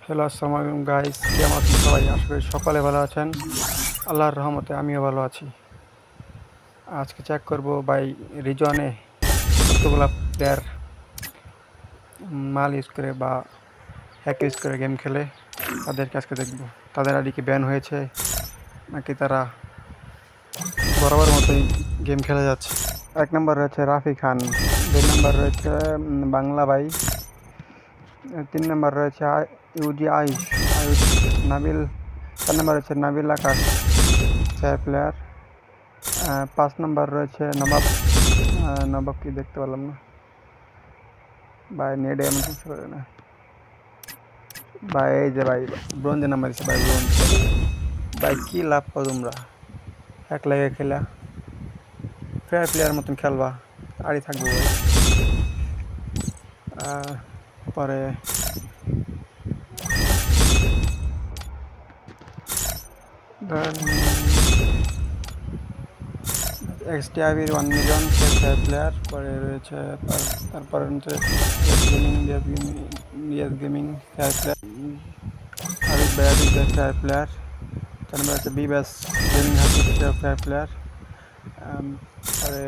Hello, আসসালামু আলাইকুম guys, কেমন আছেন সবাই? আশা করি সকলে ভালো আছেন। আল্লাহর রহমতে আমিও ভালো আছি। আজকে চেক করব ভাই রিজনে কতগুলা প্লেয়ার মাল ইউজ করে বা হ্যাক ইউজ করে গেম খেলে, তাদেরকে আজকে দেখব। তাদের আইডি কি ব্যান হয়েছে নাকি তারা বরাবর মতোই গেম খেলে যাচ্ছে। এক নম্বর রয়েছে রাফি খান, 2 নম্বর রয়েছে বাংলা ভাই, 3 নম্বর রয়েছে ইউজি আয়ুষ আয়ুষ নাবিল, 4 নম্বর রয়েছে নাবিল আকাশ ফেয়ার প্লেয়ার, 5 নম্বর রয়েছে নবাব। নবাব কি দেখতে পেলাম না ভাই, নেটে এমন কিছু করে না ভাই। এই যে ভাই ব্রোঞ্জে নাম্বার দিচ্ছে ভাই, ব্রোঞ্জ। ভাই কি লাভ পাও তোমরা এক লাগে খেলা? ফেয়ার প্লেয়ার মতন খেলবা, আরই থাকবো ভাই। পরে ধরেন এক্সটিআইভির 1 মিলিয়ন ফেয়ার প্লেয়ার। পরে রয়েছে তারপরে রয়েছে DS gaming fair player, Arif ভাই আরিফ ভাই ফেয়ার প্লেয়ার। 4 নম্বর হচ্ছে বিবাস গেমিং হাসিফ ফেয়ার প্লেয়ার। পরে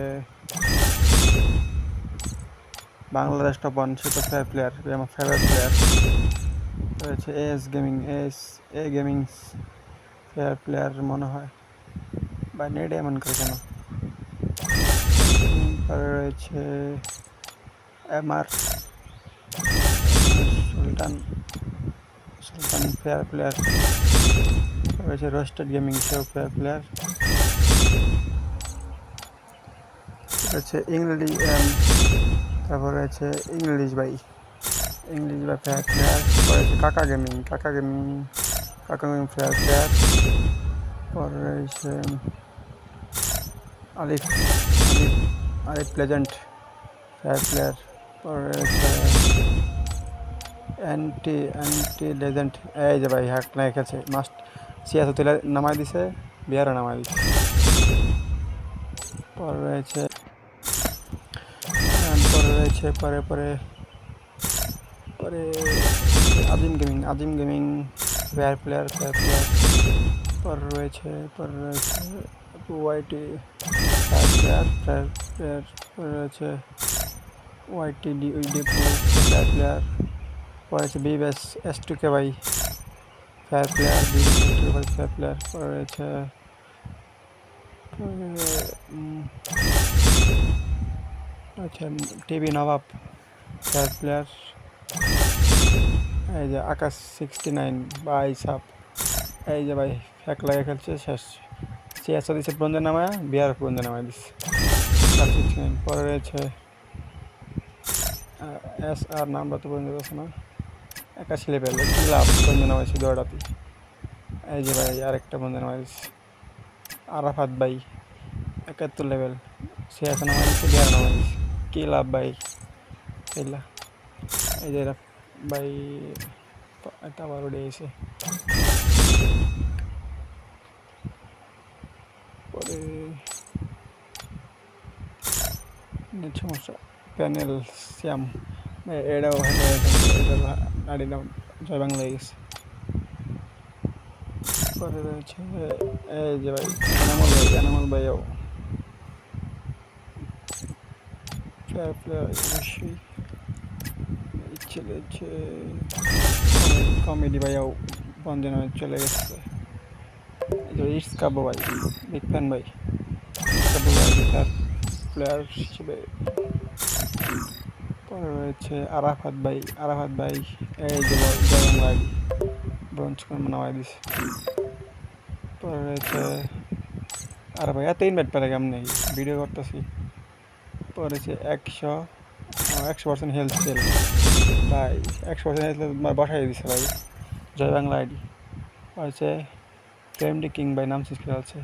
বাংলাদেশ টপ 1 সে তো ফেয়ার প্লেয়ার, আমার ফেভারিট প্লেয়ার। রয়েছে এ গেমিং ফেয়ার প্লেয়ার মনে হয়, বা নেট এমন করে কেন। পরে রয়েছে এমআর সুলতান সুলতান ফেয়ার প্লেয়ার। রয়েছে রোস্টেড গেমিং সেও ফেয়ার প্লেয়ার। রয়েছে ইংলিশ, তারপর রয়েছে ইংলিশ ভাই ফেয়ার প্লেয়ার। রয়েছে কাকা গেমিং ফেয়ার প্লেয়ার। পরে রয়েছে আলিফ আলিফ আলিফ লেজেন্ড ফেয়ার প্লেয়ার। পরে রয়েছে অ্যান্টি লেজেন্ড, এই যে ভাই হ্যাক না খেলছে, মাস্ট সিয়াস তুলে নামাই দিছে, বিহারে নামাই দিছে। পরে রয়েছে পরে পরে পরে আজিম গেমিং ফেয়ার প্লেয়ার। পরে রয়েছে ওয়াইটি ফেয়ার প্লেয়ার। পরে রয়েছে ওয়াইটি ডিপো ফেয়ার প্লেয়ার। পরে রয়েছে বিবেস S2K ভাই ফেয়ার প্লেয়ার, ফেয়ার প্লেয়ার। পরে রয়েছে আচ্ছা টিভি নবাব ফেয়ার প্লেয়ার। এই যে আকাশ 69 ভাই সাপ, এই যে ভাই এক লাগে খেলছে, শেষ। সিএসও দিচ্ছে ব্রোঞ্জে নামায়, বিহার ব্রোঞ্জে নামায় দিচ্ছে। পরে রয়েছে এস আর নামটা তো ব্রোঞ্জে আছে না, 81 লেভেল, কি লাভ ব্রোঞ্জে নামাইছে দৌড়াতে। এই যে ভাই আরেকটা ব্রোঞ্জে নামাই দিচ্ছে আরাফাত ভাই, 71 লেভেল, সিএস নামাই দিচ্ছে, বিহার নামাই দিচ্ছে, কি লাভ ভাই খেলা। এই যে ভাই এটা আবার উঠে গেছে। পরে সমস্যা প্যানেল শ্যাম, এটাও গাড়ি নাম জয় বাংলা হয়ে গেছে। পরে রয়েছে এই যে ভাই এনামল ভাইও ফেয়ার প্লেয়ার অবশ্যই। ছেলে কমেডি ভাইয়াও বন্ধন হয়ে চলে গেছে। ইটস কাবু ভাই, বিগ ফ্যান ভাই, কাবু ভাই ফেয়ার প্লেয়ার হিসেবে। পরে রয়েছে আরাফাত ভাই, এই যে বাংলা আইডি ব্রোঞ্জ নামাই দিছে। পরে রয়েছে আর ভাই এত ইনভাইট পেলে কেমন নেই, ভিডিও করতেছি। পরে রয়েছে 100% হেলথ সেল ভাই, 100% হেলথ বসাই দিছে ভাই, জয় বাংলা আইডি। হচ্ছে কেএমডি কিং ভাই নাম শেষ খেলা আছে,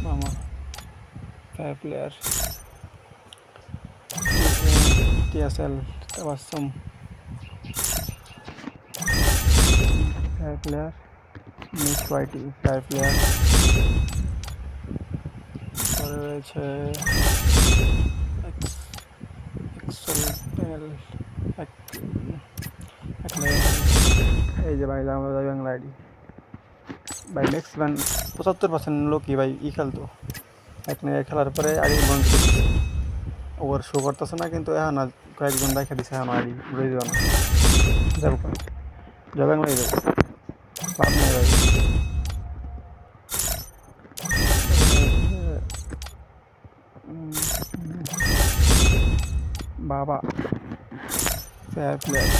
মামা fair player. TSL Tabassum fair player. Miss YT fair player. পরে রয়েছে এক্সেল প্যানেল এই যে ভাই আমার জয় বাংলা আইডি ভাই ম্যাক্সিমাম 75% লোকই ভাই খেলতো এক না খেলার পরে আইডি বন্ধ করে দিচ্ছে ওর শো করতেছে না কিন্তু এখন আর কয়েকজন দেখা দিছে এখন আইডি ঘুরে দেওয়া না যাবো জয় বাংলাই যাবো লাভ নেই ভাই বাবা ফেয়ার প্লেয়ার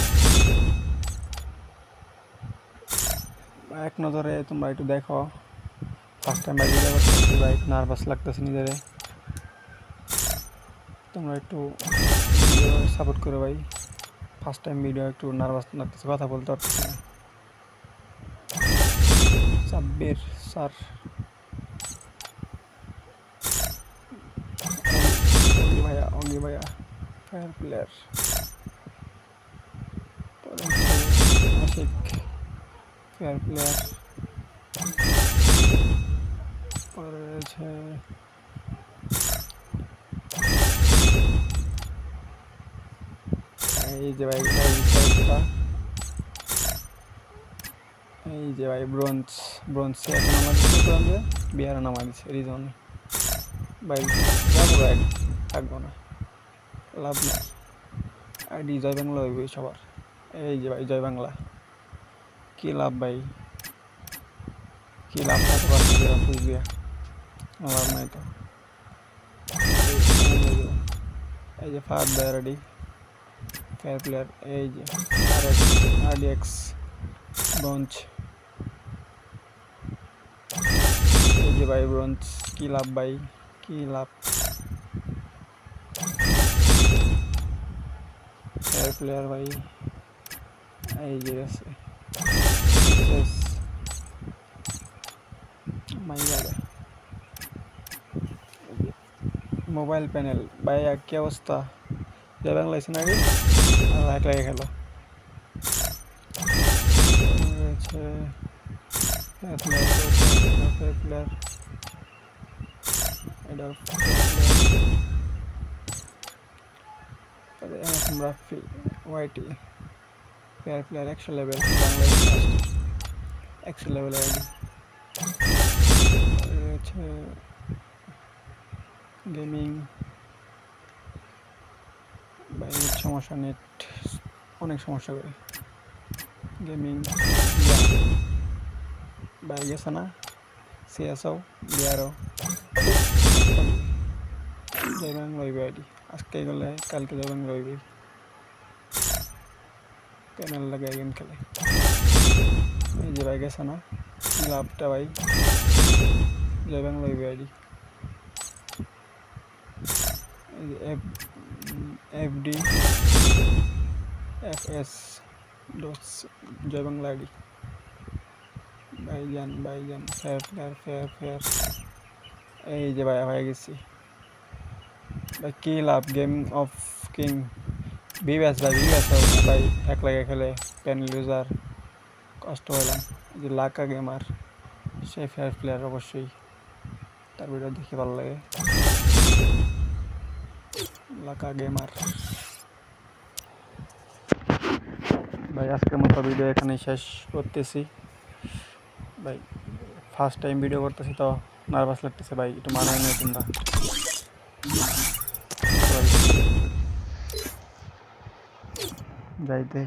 এক নজরে তোমরা একটু দেখো ফার্স্ট টাইম বাইক করতেছি ভাই নার্ভাস লাগতেছে নিজেরে তোমরা একটু সাপোর্ট করো ভাই ফার্স্ট টাইম ভিডিও একটু নার্ভাস লাগতেছে কথা বলতে পারতেছি না সাব্বির স্যার অঙ্গি ভাইয়া fire player Ashik fire player পরে রয়েছে এই যে ভাই এই যে ভাই ব্রোঞ্জ এখন আমার দিচ্ছে ব্রোঞ্জে বিহারে নামা দিচ্ছে রিজন ভাই যাবো ভাই থাকবো না লাভ নেই আইডি জয় বাংলা হইবে সবার এই যে ভাই জয় বাংলা কী লাভ ভাই কী লাভ থাকতে পারছি বুঝবি লাভ নাই তো এই যে ফাহাদ ভাই রেডি ফায়ার প্লেয়ার এই যে আরডিএক্স ব্রঞ্জ এই যে ভাই ব্রঞ্জ কী লাভ ভাই কী লাভ ফায়ার প্লেয়ার ভাই এই যে আছে মোবাইল প্যানেল ভাই কি অবস্থা জয় বাংলা আছে নাকি এক লাগে খেলো player Rafi YT player 100 level Bangladesh 100 level ID রয়েছে গেমিং ভাই সমস্যা নেট অনেক সমস্যা করে গেমিং ভাই গেছে না সিএসও বিআরও জয় বাংলা হইবে আইডি আজকে গেলে কালকে জয় বাংলা হইবে প্যানেল লাগাই গেম খেলে এই যে ভাই গেছে না লাভটা ভাই জয় বাংলা হইবে আইডি এফডি এফএস ডটস জয় বাংলা আইডি ভাইজান ফেয়ার এই যে ভাই হয়ে গেছি ভাই কি লাভ গেম অফ কিং বিবেস ভাই এক লাগে খেলে প্যানেল ইউজার কষ্ট হলাম যে লাকা গেমার সে ফেয়ার প্লেয়ার অবশ্যই তার ভিডিও দেখে ভালো লাগে লাকা গেমার ভাই আজকের মতো ভিডিও এখানে শেষ করতেছি ভাই ফার্স্ট টাইম ভিডিও করতেছি তো নার্ভাস লাগতেছে ভাই একটু মানায় নিয়ে তোমরা যাইতে